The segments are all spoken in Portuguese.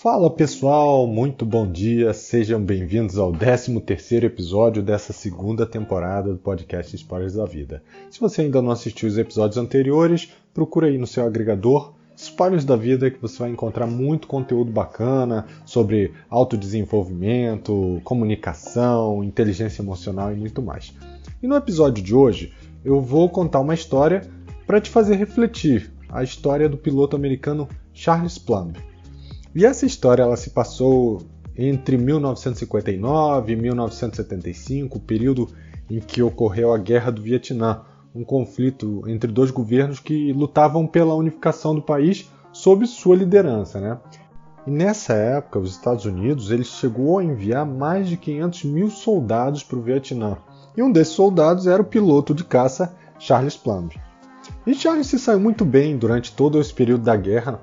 Fala pessoal, muito bom dia, sejam bem-vindos ao 13º episódio dessa segunda temporada do podcast Spoilers da Vida. Se você ainda não assistiu os episódios anteriores, procura aí no seu agregador Spoilers da Vida, que você vai encontrar muito conteúdo bacana sobre autodesenvolvimento, comunicação, inteligência emocional e muito mais. E no episódio de hoje eu vou contar uma história para te fazer refletir, a história do piloto americano Charles Plumb. E essa história ela se passou entre 1959 e 1975, o período em que ocorreu a Guerra do Vietnã, um conflito entre dois governos que lutavam pela unificação do país sob sua liderança, né? E nessa época, os Estados Unidos ele chegou a enviar mais de 500 mil soldados para o Vietnã. E um desses soldados era o piloto de caça Charles Plumb. E Charles se saiu muito bem durante todo esse período da guerra,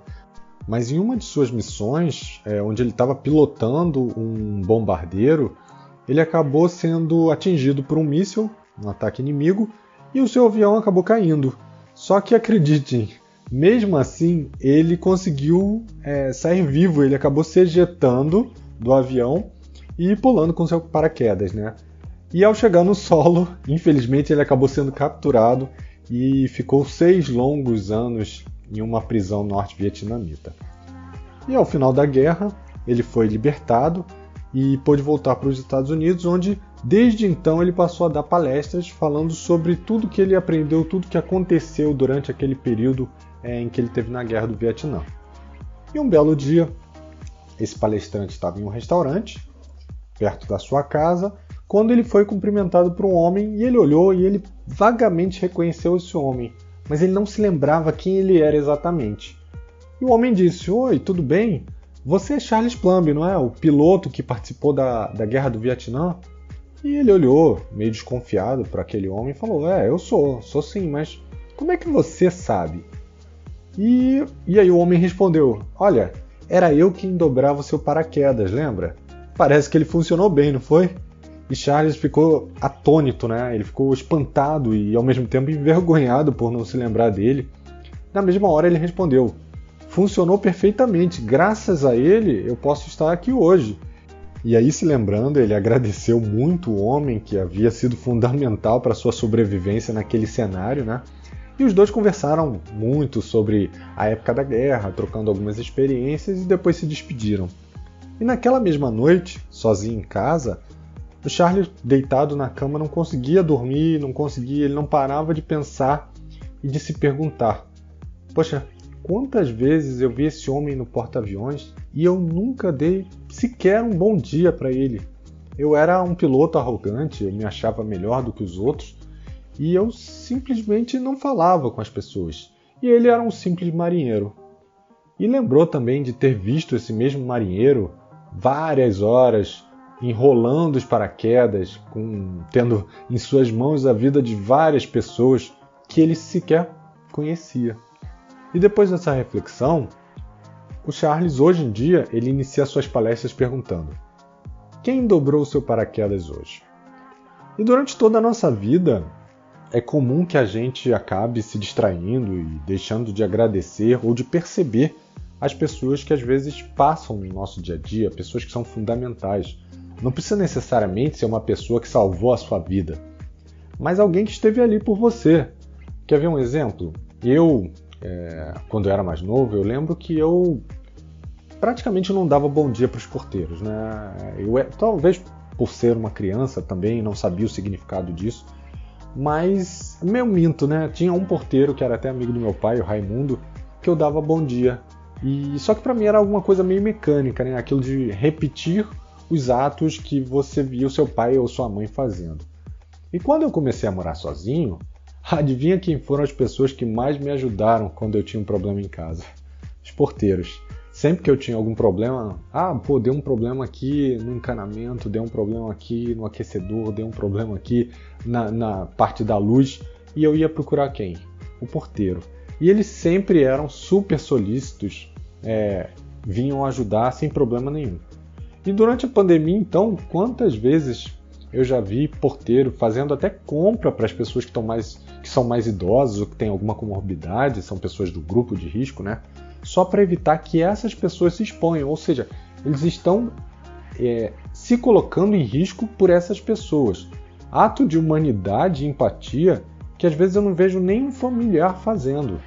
mas em uma de suas missões, onde ele estava pilotando um bombardeiro, ele acabou sendo atingido por um míssil, um ataque inimigo, e o seu avião acabou caindo. Só que acreditem, mesmo assim ele conseguiu sair vivo, ele acabou se ejetando do avião e pulando com seu paraquedas, né? E ao chegar no solo, infelizmente ele acabou sendo capturado e ficou 6 longos anos em uma prisão norte-vietnamita. E ao final da guerra, ele foi libertado e pôde voltar para os Estados Unidos, onde desde então ele passou a dar palestras falando sobre tudo que ele aprendeu, tudo que aconteceu durante aquele período em que ele esteve na Guerra do Vietnã. E um belo dia, esse palestrante estava em um restaurante, perto da sua casa, quando ele foi cumprimentado por um homem e ele olhou e ele vagamente reconheceu esse homem, mas ele não se lembrava quem ele era exatamente. E o homem disse: "Oi, tudo bem? Você é Charles Plumb, não é? O piloto que participou da Guerra do Vietnã?" E ele olhou, meio desconfiado, para aquele homem e falou: eu sou sim, mas como é que você sabe?" E aí o homem respondeu: "Olha, era eu quem dobrava o seu paraquedas, lembra? Parece que ele funcionou bem, não foi?" E Charles ficou atônito, né? Ele ficou espantado e ao mesmo tempo envergonhado por não se lembrar dele. Na mesma hora ele respondeu: "Funcionou perfeitamente, graças a ele eu posso estar aqui hoje." E aí, se lembrando, ele agradeceu muito o homem que havia sido fundamental para sua sobrevivência naquele cenário, né? E os dois conversaram muito sobre a época da guerra, trocando algumas experiências e depois se despediram. E naquela mesma noite, sozinho em casa, o Charles, deitado na cama, não conseguia dormir, ele não parava de pensar e de se perguntar: poxa, quantas vezes eu vi esse homem no porta-aviões e eu nunca dei sequer um bom dia para ele. Eu era um piloto arrogante, eu me achava melhor do que os outros e eu simplesmente não falava com as pessoas. E ele era um simples marinheiro. E lembrou também de ter visto esse mesmo marinheiro várias horas enrolando os paraquedas, tendo em suas mãos a vida de várias pessoas que ele sequer conhecia. E depois dessa reflexão, o Charles hoje em dia ele inicia suas palestras perguntando: quem dobrou o seu paraquedas hoje? E durante toda a nossa vida é comum que a gente acabe se distraindo e deixando de agradecer ou de perceber as pessoas que às vezes passam no nosso dia a dia, pessoas que são fundamentais. Não precisa necessariamente ser uma pessoa que salvou a sua vida, mas alguém que esteve ali por você. Quer ver um exemplo? Quando eu era mais novo, eu lembro que eu praticamente não dava bom dia para os porteiros, né? Talvez por ser uma criança também, não sabia o significado disso, mas meu minto, né? Tinha um porteiro que era até amigo do meu pai, o Raimundo, que eu dava bom dia. Só que para mim era alguma coisa meio mecânica, né? Aquilo de repetir os atos que você via o seu pai ou sua mãe fazendo. E quando eu comecei a morar sozinho, adivinha quem foram as pessoas que mais me ajudaram quando eu tinha um problema em casa? Os porteiros. Sempre que eu tinha algum problema, deu um problema aqui no encanamento, deu um problema aqui no aquecedor, deu um problema aqui na parte da luz, e eu ia procurar quem? O porteiro. E eles sempre eram super solícitos, vinham ajudar sem problema nenhum. E durante a pandemia, então, quantas vezes eu já vi porteiro fazendo até compra para as pessoas que são mais idosas ou que têm alguma comorbidade, são pessoas do grupo de risco, né? Só para evitar que essas pessoas se exponham, ou seja, eles estão se colocando em risco por essas pessoas. Ato de humanidade e empatia que às vezes eu não vejo nem um familiar fazendo.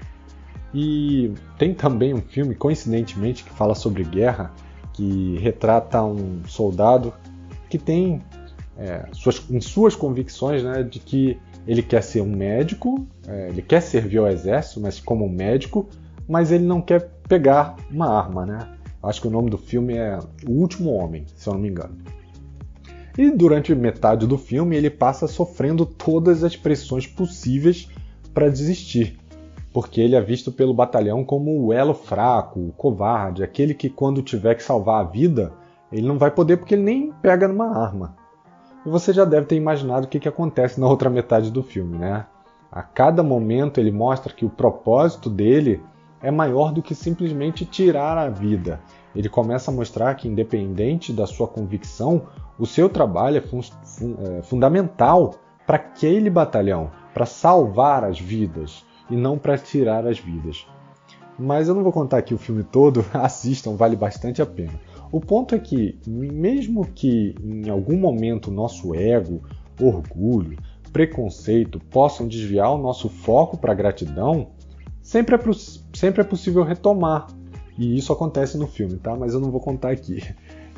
E tem também um filme, coincidentemente, que fala sobre guerra, que retrata um soldado que tem em suas convicções, né, de que ele quer ser um médico, ele quer servir ao exército, mas como um médico, mas ele não quer pegar uma arma, né? Acho que o nome do filme é O Último Homem, se eu não me engano. E durante metade do filme ele passa sofrendo todas as pressões possíveis para desistir, porque ele é visto pelo batalhão como o elo fraco, o covarde, aquele que quando tiver que salvar a vida, ele não vai poder porque ele nem pega numa arma. E você já deve ter imaginado o que acontece na outra metade do filme, né? A cada momento ele mostra que o propósito dele é maior do que simplesmente tirar a vida. Ele começa a mostrar que, independente da sua convicção, o seu trabalho é fundamental para aquele batalhão, para salvar as vidas e não para tirar as vidas. Mas eu não vou contar aqui o filme todo, assistam, vale bastante a pena. O ponto é que, mesmo que em algum momento nosso ego, orgulho, preconceito possam desviar o nosso foco para a gratidão, sempre é possível retomar. E isso acontece no filme, tá? Mas eu não vou contar aqui.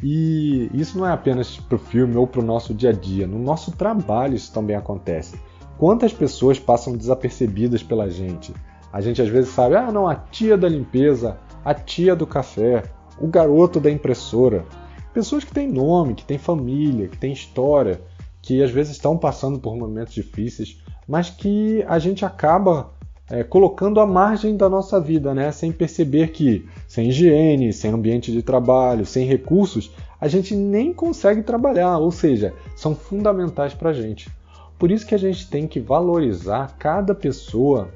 E isso não é apenas para o filme ou para o nosso dia a dia. No nosso trabalho isso também acontece. Quantas pessoas passam desapercebidas pela gente? A gente às vezes sabe, não, a tia da limpeza, a tia do café, o garoto da impressora. Pessoas que têm nome, que têm família, que têm história, que às vezes estão passando por momentos difíceis, mas que a gente acaba colocando à margem da nossa vida, né? Sem perceber que sem higiene, sem ambiente de trabalho, sem recursos, a gente nem consegue trabalhar, ou seja, são fundamentais para a gente. Por isso que a gente tem que valorizar cada pessoa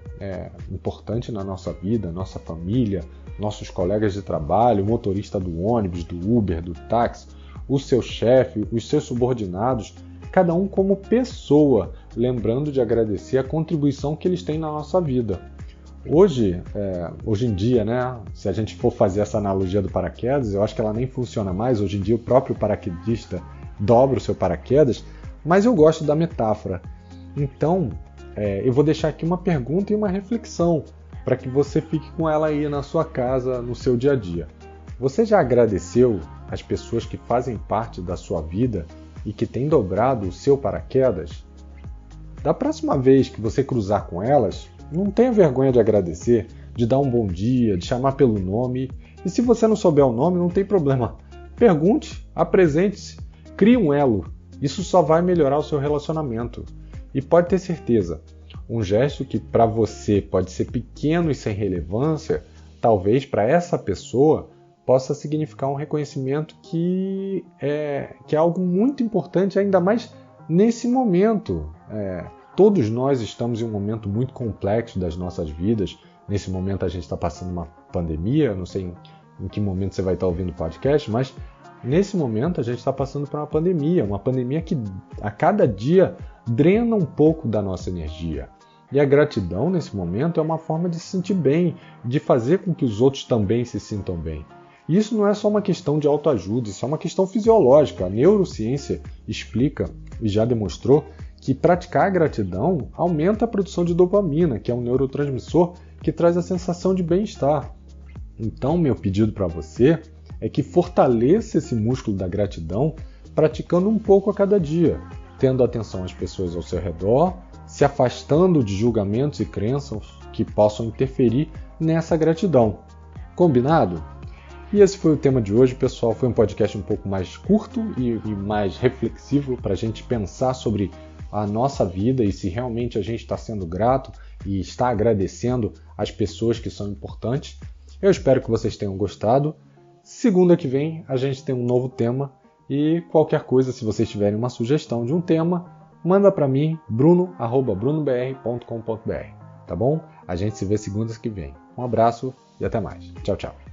importante na nossa vida, nossa família, nossos colegas de trabalho, o motorista do ônibus, do Uber, do táxi, o seu chefe, os seus subordinados, cada um como pessoa, lembrando de agradecer a contribuição que eles têm na nossa vida. Hoje em dia, né, se a gente for fazer essa analogia do paraquedas, eu acho que ela nem funciona mais. Hoje em dia o próprio paraquedista dobra o seu paraquedas, mas eu gosto da metáfora. Então, eu vou deixar aqui uma pergunta e uma reflexão para que você fique com ela aí na sua casa, no seu dia a dia. Você já agradeceu as pessoas que fazem parte da sua vida e que têm dobrado o seu paraquedas? Da próxima vez que você cruzar com elas, não tenha vergonha de agradecer, de dar um bom dia, de chamar pelo nome. E se você não souber o nome, não tem problema. Pergunte, apresente-se, crie um elo. Isso só vai melhorar o seu relacionamento. E pode ter certeza, um gesto que para você pode ser pequeno e sem relevância, talvez para essa pessoa possa significar um reconhecimento que é algo muito importante, ainda mais nesse momento. Todos nós estamos em um momento muito complexo das nossas vidas. Nesse momento a gente está passando uma pandemia, não sei em que momento você vai estar ouvindo o podcast, mas nesse momento a gente está passando por uma pandemia que a cada dia drena um pouco da nossa energia. E a gratidão nesse momento é uma forma de se sentir bem, de fazer com que os outros também se sintam bem. E isso não é só uma questão de autoajuda, isso é uma questão fisiológica. A neurociência explica e já demonstrou que praticar a gratidão aumenta a produção de dopamina, que é um neurotransmissor que traz a sensação de bem-estar. Então, meu pedido para você é que fortaleça esse músculo da gratidão praticando um pouco a cada dia, tendo atenção às pessoas ao seu redor, se afastando de julgamentos e crenças que possam interferir nessa gratidão. Combinado? E esse foi o tema de hoje, pessoal. Foi um podcast um pouco mais curto e mais reflexivo para a gente pensar sobre a nossa vida e se realmente a gente está sendo grato e está agradecendo as pessoas que são importantes. Eu espero que vocês tenham gostado. Segunda que vem a gente tem um novo tema e qualquer coisa, se vocês tiverem uma sugestão de um tema, manda para mim, bruno@brunobr.com.br, tá bom? A gente se vê segundas que vem. Um abraço e até mais. Tchau, tchau.